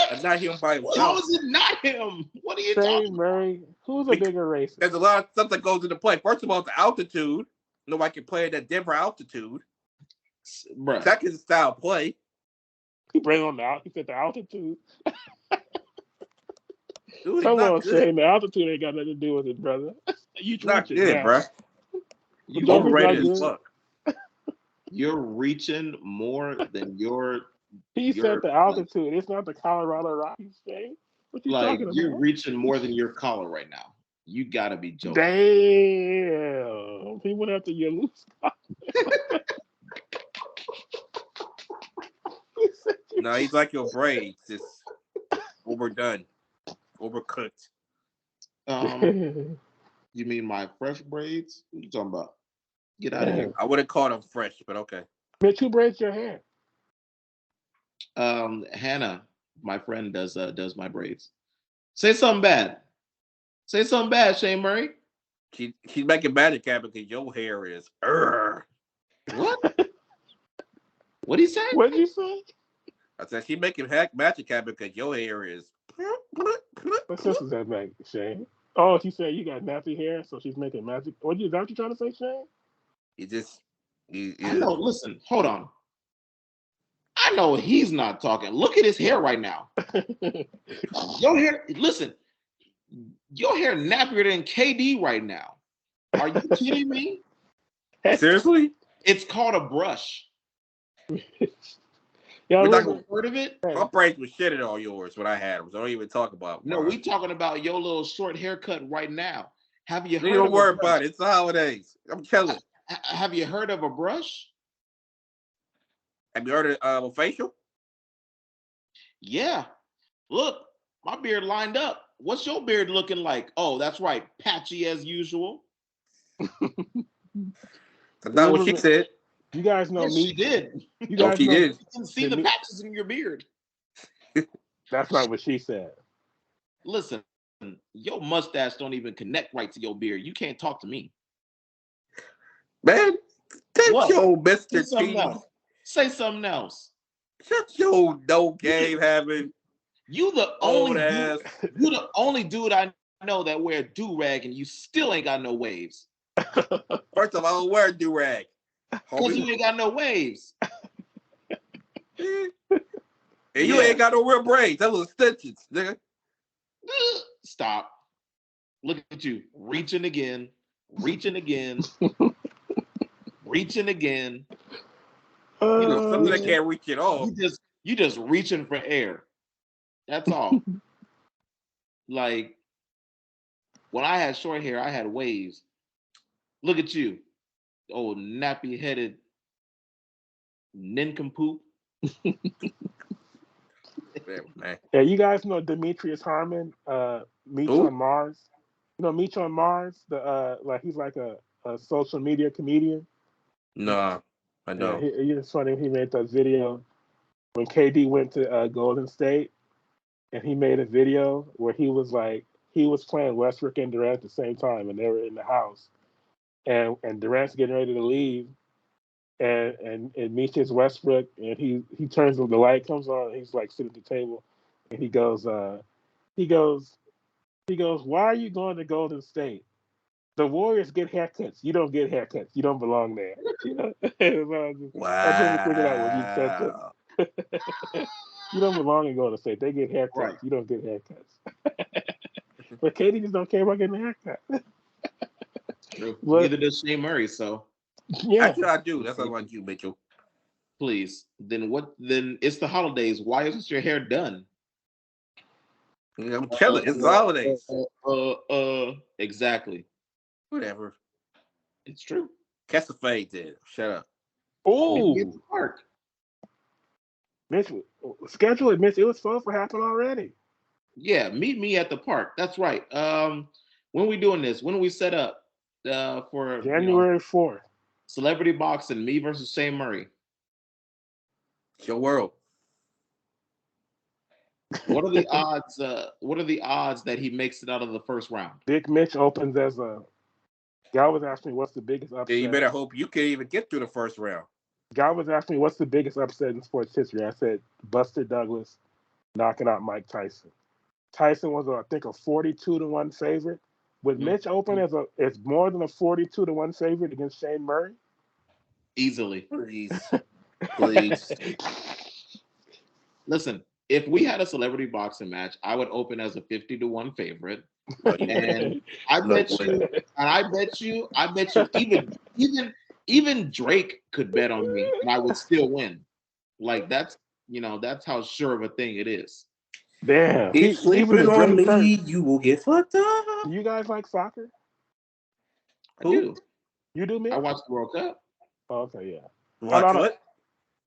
That's not him by himself. How is it not him? What are you talking about? Murray, who's a bigger racist? There's a lot of stuff that goes into play. First of all, the altitude. Nobody can play at that Denver altitude. Bruh. Second, style of play. He bring on the altitude. He said the altitude. Dude, come on, Shane. The altitude ain't got nothing to do with it, brother. You not good, bro. You overrated as fuck. You're reaching more than your. He said the altitude. It's not the Colorado Rockies, Shane. What you talking about? You're reaching more than your collar right now. You gotta be joking. Damn. He went after your loose collar. No, he's like your braids. It's overdone. Overcooked. You mean my fresh braids? What are you talking about? Get out of here. I wouldn't call them fresh, but okay. Mitch, who braids your hair? Hannah, my friend, does my braids. Say something bad. Say something bad, Shane Murray. She's making magic happen because your hair is. What? What'd he say? What'd you say? I said she's making magic happen because your hair is. What sense does that make, Shane? Oh, she said you got nappy hair, so she's making magic. Is that what you trying to say, Shane? I know, listen, hold on. I know he's not talking. Look at his hair right now. Your hair, listen, your hair nappier than KD right now. Are you kidding me? Seriously? It's called a brush. Y'all heard of it? My braids was shit at all yours when I had them. So don't even talk about No, we talking about your little short haircut right now. Have you heard don't worry about it. It's the holidays. I'm chilling. Have you heard of a brush? Have you heard of a facial? Yeah. Look, my beard lined up. What's your beard looking like? Oh, that's right. Patchy as usual. That's not what she said. You guys know me. She did. You guys she did. You can see the patches in your beard. That's not what she said. Listen, your mustache don't even connect right to your beard. You can't talk to me. Man, take your Mr. Say something else. Shut your no game having. You the only dude I know that wear do-rag and you still ain't got no waves. First of all, I don't wear do-rag. Because you ain't got no waves. And you ain't got no real braids. That was extensions, nigga. Stop. Look at you. Reaching again. Reaching again. Reaching again. Something that can't reach at all. You just reaching for air. That's all. Like, when I had short hair, I had waves. Look at you. Old nappy-headed nincompoop. Yeah, you guys know Demetrius Harmon, Meech on Mars. You know Meech on Mars? He's like a social media comedian. No, I don't. It's funny. He made that video when KD went to Golden State, and he made a video where he was playing Westbrook and Durant at the same time, and they were in the house, and Durant's getting ready to leave, and meets Westbrook, and he turns the light comes on. And he's like sitting at the table, and he goes he goes, why are you going to Golden State? The Warriors get haircuts. You don't get haircuts. You don't belong there. You know, I just remember thinking that when you said Wow. that. You don't belong in Golden State. They get haircuts. Right. You don't get haircuts. But Katie just don't care about getting a haircut. True. But Neither does Shane Murray. So yeah, Actually, I do. That's not like you, Mitchell. please, then what? Then it's the holidays. Why isn't your hair done? I'm chilling. It's the holidays. Exactly. Whatever. It's true. Catch the fade then. Shut up. Maybe at oh, the park. Mitch, schedule it, Mitch. It was supposed to happen already. Yeah, meet me at the park. That's right. When we doing this? When are we set up? For January 4th. celebrity boxing, me versus Shane Murray. It's your world. What are the odds? What are the odds that he makes it out of the first round? Big Mitch opens as a. Guy was asking me what's the biggest Yeah, you upset. better hope you can even get through the first round. Guy was asking me what's the biggest upset in sports history. I said Buster Douglas knocking out Mike Tyson. Tyson was, I think, a 42-1 favorite. With Mitch open as more than a 42-1 favorite against Shane Murray? Easily. Please. Please. Listen, if we had a celebrity boxing match, I would open as a 50-1 favorite. And I bet you, even Drake could bet on me, and I would still win. Like that's how sure of a thing it is. Damn. Keep Even the sleeping on Drake me, curse. you will get fucked up. Do you guys like soccer? I do. You do, Mitch? I watched the World Cup. Oh, okay, yeah. Watch no. what?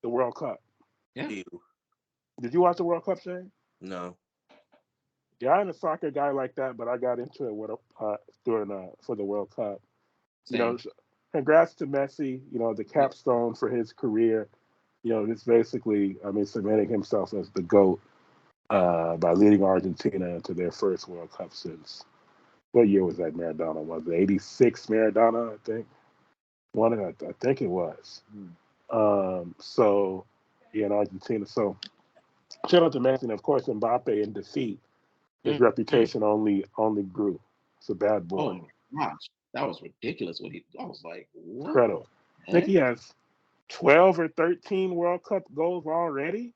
The World Cup. Yeah. Ew. Did you watch the World Cup, Shane? No. Yeah, I ain't a soccer guy like that, but I got into it for the World Cup. Same. You know, congrats to Messi. You know, the capstone for his career. You know, it's basically, cementing himself as the GOAT by leading Argentina to their first World Cup since, what year was that Maradona? Was it 86 Maradona, I think? I think it was. So, yeah, in Argentina. So, shout out to Messi. And, of course, Mbappe in defeat. His reputation only grew. It's a bad boy. Oh, my gosh. That was ridiculous. I was like, what? Incredible. I think he has 12 or 13 World Cup goals already.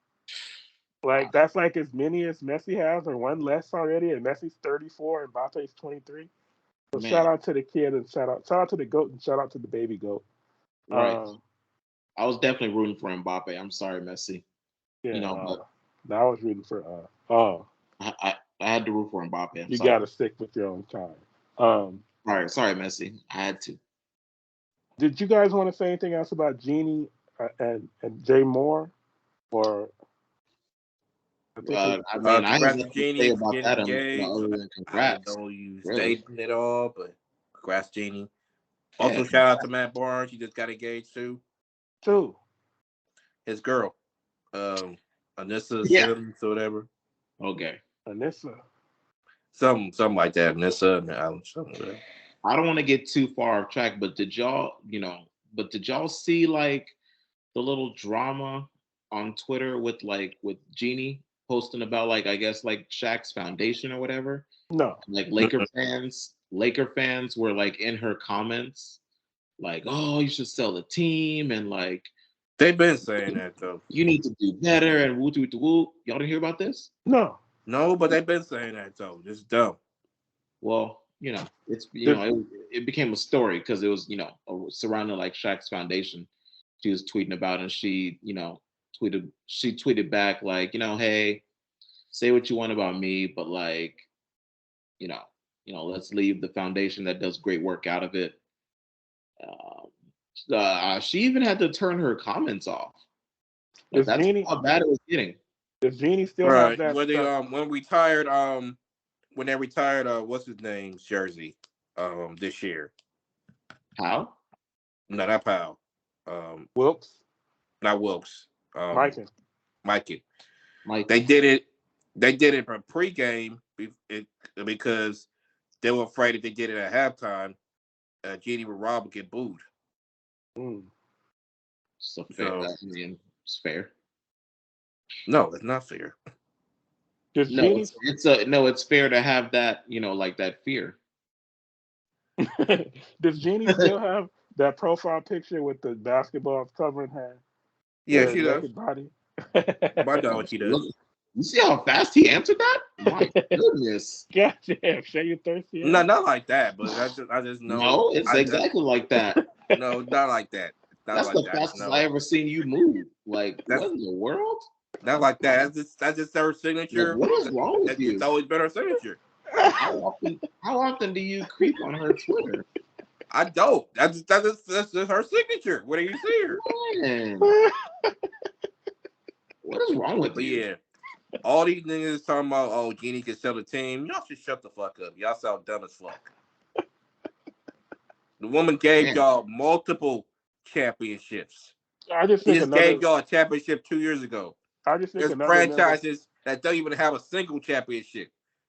Like, that's like as many as Messi has, or one less already. And Messi's 34 and Mbappe's 23. So shout out to the kid, and shout out to the GOAT, and shout out to the baby GOAT. Right. I was definitely rooting for Mbappe. I'm sorry, Messi. Yeah, but I was rooting for I had to root for Mbappe. You got to stick with your own kind. Sorry, Messi. I had to. Did you guys want to say anything else about Jeanie and Jay Mohr, or? I have congrats nothing to Jeanie to say for about getting that. engaged. Other than I congrats. don't know you Really. stating it all, but congrats, Jeanie. Also, shout out to Matt Barnes. He just got engaged too. His girl, Anissa Sims or whatever. Okay. Anissa. Something like that. Anissa and Alan. Something like that. I don't want to get too far off track, but did y'all see like the little drama on Twitter with Jeanie posting about I guess Shaq's foundation or whatever? No. Like Laker fans were in her comments, oh, you should sell the team, and they've been saying that though. You need to do better, and woo woo woo. Y'all didn't hear about this? No, but they've been saying that though. It's dumb. Well, it's it became a story because it was surrounding Shaq's foundation. She was tweeting about, and she tweeted back hey, say what you want about me, but let's leave the foundation that does great work out of it. She even had to turn her comments off. That's how bad it was getting. Does Jeanie still have that? When they retired, what's his name's jersey, this year? How? No, not Powell. Wilkes. Not Wilkes. Mikan. They did it for pregame because they were afraid if they did it at halftime, Jeanie would get booed. So fair. So, I mean, it's fair. no, it's not fair. Does No, Jeannie it's fair to have that, like that fear. does Jeannie still have that profile picture with the basketball covering her Yeah, she does. naked body? My dog, she does. Look, you see how fast he answered that? My goodness. Goddamn, Shay, you thirsty? No, not like that, but I just know. No, it's exactly like that. No, not like that. Not That's like the that. fastest No, I ever seen you move. Like, that's what in the world? not like that. That's just her Like, signature. what is wrong with It's you? always been her signature. How often do you creep on her Twitter? I don't. That's just her signature. What do you see her? Man, what is wrong with But you? yeah, all these niggas talking about, oh, Jeannie can sell the team. Y'all should shut the fuck up. Y'all sound dumb as fuck. The woman gave y'all multiple championships. I just He think just another. gave y'all a championship 2 years ago. I just think There's another member. franchises that don't even have a single championship,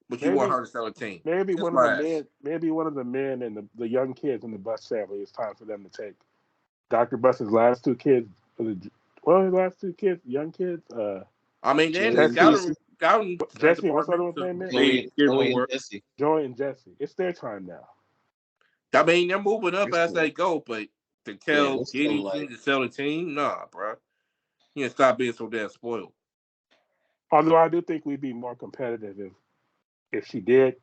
but you want her to sell a team. Maybe Kiss one of my the ass. men. Maybe one of the men and the young kids in the Bus family. It's time for them to take Dr. Bus's last two kids. Well, his last two kids, young kids. I mean, then Joey the and Jesse, scouting Jesse, what's the other department one's to name? be get Joey more and work. Jesse. Joy and Jesse. It's their time now. I mean, they're moving up They're as still- they go, but to Yeah, tell they're still Jeannie like, to sell the team, nah, bro. You can stop being so damn spoiled. Although I do think we'd be more competitive if she did.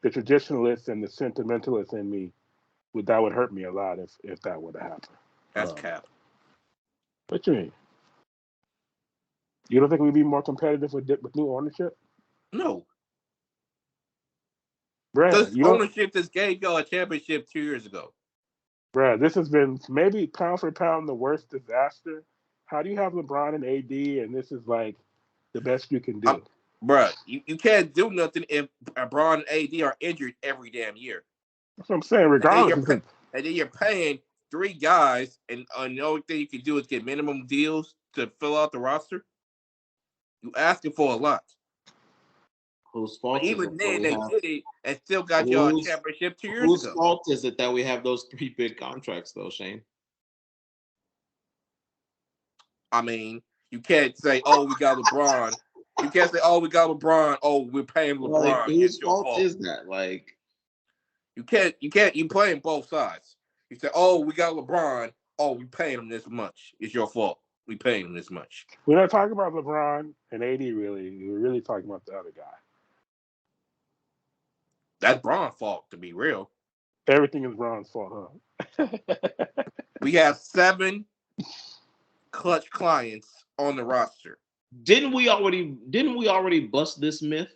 The traditionalist and the sentimentalist in me that would hurt me a lot if that would have happened. That's cap. What you mean? You don't think we'd be more competitive with new ownership? No. Brad, This you don't. ownership just gave y'all a championship 2 years ago. Brad, this has been maybe pound for pound the worst disaster. How do you have LeBron and AD and this is like the best you can do? Bruh, you can't do nothing if LeBron and AD are injured every damn year. That's what I'm saying. Regardless, And then you're paying 3 guys, and the only thing you can do is get minimum deals to fill out the roster. You asking for a lot. whose fault But is even it that then, we they have? did it and still got y'all a Whose championship 2 years whose ago. fault is it that we have those 3 big contracts, though, Shane? I mean, you can't say, "Oh, we got LeBron." You can't say, "Oh, we got LeBron." Oh, we're paying LeBron. Like, whose It's your fault is that? Like, You can't. You playing both sides. You say, "Oh, we got LeBron. Oh, we paying him this much. It's your fault. We paying him this much." we're not talking about LeBron and AD really. We're really talking about the other guy. That's Bron's fault, to be real. Everything is Bron's fault, huh? We have 7 clutch clients on the roster. didn't we already bust this myth?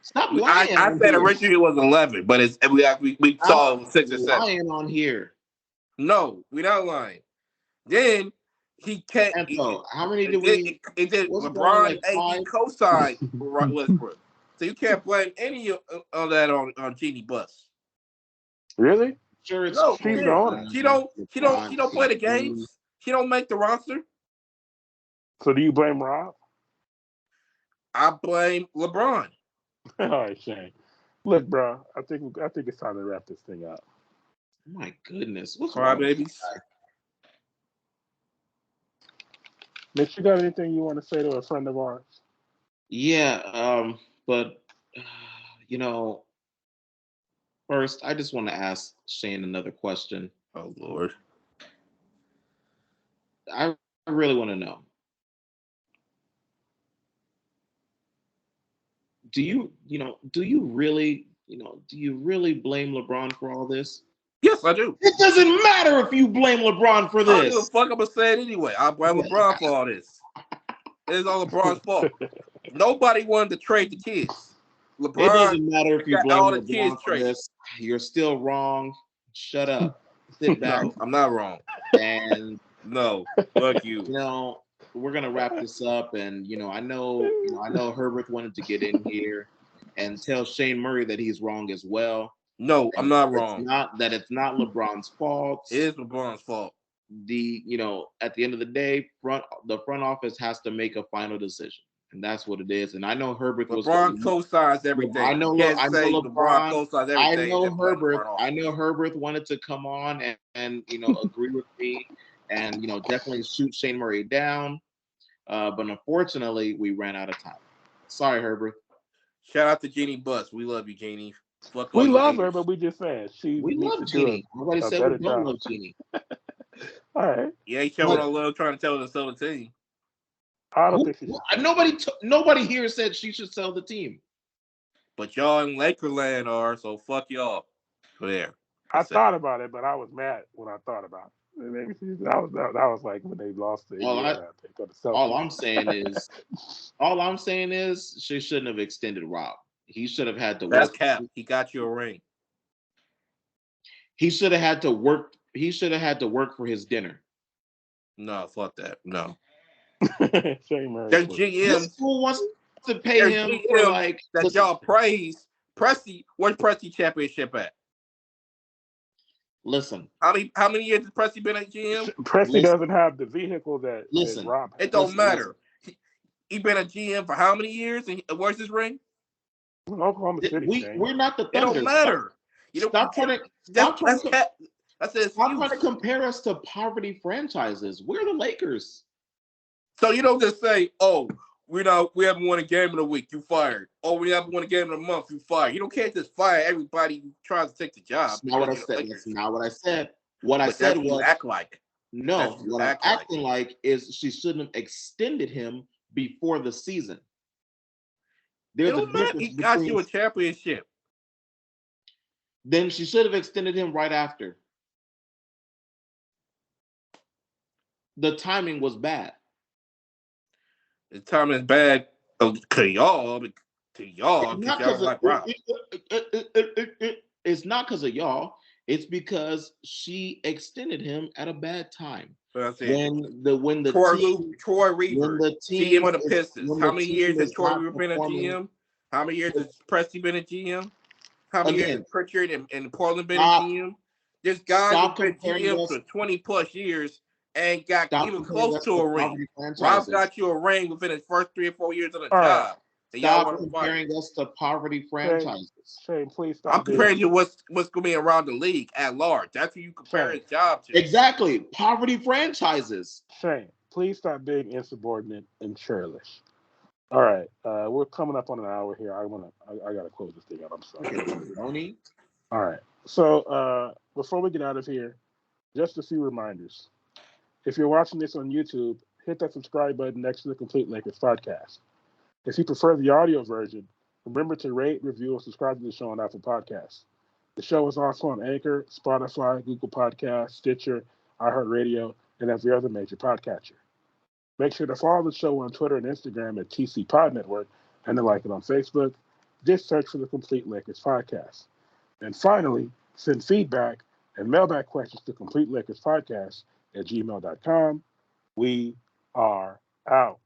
Stop lying. I said originally it was 11, but we saw it was 6 or 7. Lying on here. No, we're not lying. Then he can't. And so, how many did we? It did what's LeBron going, like, AD co-signed Westbrook, so you can't blame any of that on Jeannie Buss. Really? Sure, it's No, She's the owner. she don't play the games. She don't make the roster. So do you blame Rob? I blame LeBron. All right, Shane. Look, bro. I think it's time to wrap this thing up. My goodness, what's Cry wrong with babies. this guy? Mitch, you got anything you want to say to a friend of ours? Yeah, but first, I just want to ask Shane another question. Oh Lord. I really want to know. Do you really blame LeBron for all this? Yes, I do. It doesn't matter if you blame LeBron for I don't give a this. fuck. I'm gonna say it anyway. I blame LeBron for all this. It's all LeBron's fault. Nobody wanted to trade the kids. LeBron. It doesn't matter if you got blame all the LeBron kids for traded. this. You're still wrong. Shut up. Sit back. No, I'm not wrong. And No, fuck you. we're gonna wrap this up. And I know Herbert wanted to get in here and tell Shane Murray that he's wrong as well. No, I'm not wrong. It's not LeBron's fault. It is LeBron's fault. At the end of the day, the front office has to make a final decision. And that's what it is. And I know Herbert was. LeBron co-signs everything. I know. You can't I know say LeBron co-signs I everything. know and then Herbert. run off. I know Herbert wanted to come on and agree with me and definitely shoot Shane Murray down. But unfortunately, we ran out of time. Sorry, Herbert. Shout out to Jeanie Butts. We love you, Jeanie. Fuck We all you love her, haters. but we just saying she We needs love to do Jeanie. Nobody a said we better don't job. love Jeanie. All right. You ain't showing no love trying to tell her to sell the team. I don't think she should. Nobody here said she should sell the team. But y'all in Lakerland are, so fuck y'all. There. I thought about it, but I was mad when I thought about it. Maybe that was like when they lost to Indiana. All I'm saying is she shouldn't have extended Rob. He should have had to That's work. cap. He got you a ring. He should have had to work. He should have had to work for his dinner. No, fuck that. No. Shame Murray. There's GMs. This fool wants to pay him for like that y'all praise. Presti, where's Presti championship at? Listen. How many years has Presti been at GM? Presti doesn't have the vehicle that Rob has. It don't matter. He been a GM for how many years? And where's his ring? Oklahoma City. We're not the It Thunder. don't matter. Stop trying to compare us to poverty franchises. We're the Lakers. So you don't just say, "Oh, we haven't won a game in a week. You fired. Oh, we haven't won a game in a month. You fired." You can't just fire everybody who tries to take the job. That's not what I said. That's not what I said. What I said was act like. No, what I'm acting like is she shouldn't have extended him before the season. There's a difference. He got you a championship. Then she should have extended him right after. The timing was bad. The timing is bad to y'all. It's not because of y'all. It's because she extended him at a bad time. When Troy Reaver, GM of the Pistons. How many years has Troy Reaver been a GM? How many years has Presti been a GM? How many years has Pritchard and Portland been a GM? This guy has been GM for 20 plus years and got even close to a ring. Rob got you a ring within his first 3 or 4 years on the job. Stop comparing us to poverty franchises. Shane, please stop. I'm comparing to what's going to be around the league at large. That's who you compare his job to. Exactly. Poverty franchises. Shane, please stop being insubordinate and churlish. All right. We're coming up on an hour here. I gotta close this thing out. I'm sorry. All right. So before we get out of here, just a few reminders. If you're watching this on YouTube, hit that subscribe button next to the Complete Lakers podcast. If you prefer the audio version, remember to rate, review, and subscribe to the show on Apple Podcasts. The show is also on Anchor, Spotify, Google Podcasts, Stitcher, iHeartRadio, and every other major podcatcher. Make sure to follow the show on Twitter and Instagram at TC Pod Network and to like it on Facebook. Just search for the Complete Lakers podcast. And finally, send feedback and mailbag questions to CompleteLakersPodcast@gmail.com. We are out.